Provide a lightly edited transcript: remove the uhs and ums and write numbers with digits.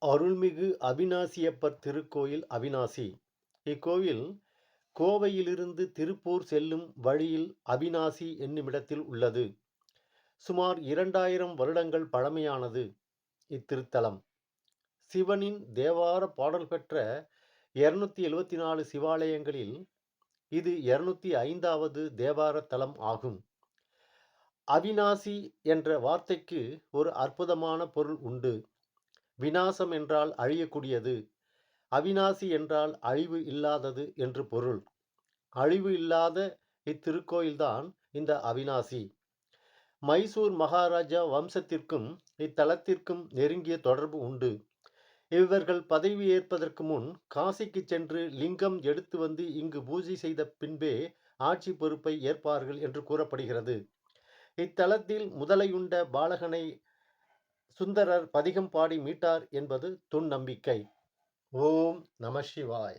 அருள்மிகு அவிநாசியப்பர் திருக்கோயில் அவிநாசி. இக்கோவில் கோவையிலிருந்து திருப்பூர் செல்லும் வழியில் அவிநாசி என்னுமிடத்தில் உள்ளது. சுமார் 2000 வருடங்கள் பழமையானது இத்திருத்தலம். சிவனின் தேவார பாடல் பெற்ற 274 சிவாலயங்களில் இது 205வது தேவார தலம் ஆகும். அவிநாசி என்ற வார்த்தைக்கு ஒரு அற்புதமான பொருள் உண்டு. விநாசம் என்றால் அழியக்கூடியது, அவிநாசி என்றால் அழிவு இல்லாதது என்று பொருள். அழிவு இல்லாத இத்திருக்கோயில்தான் இந்த அவிநாசி. மைசூர் மகாராஜா வம்சத்திற்கும் இத்தலத்திற்கும் நெருங்கிய தொடர்பு உண்டு. இவர்கள் பதவி ஏற்பதற்கு முன் காசிக்கு சென்று லிங்கம் எடுத்து வந்து இங்கு பூஜை செய்த பின்பே ஆட்சி பொறுப்பை ஏற்பார்கள் என்று கூறப்படுகிறது. இத்தலத்தில் முதலையுண்ட பாலகனை சுந்தரர் பதிகம் பாடி மீட்டார் என்பது தொன்நம்பிக்கை. ஓம் நம சிவாய.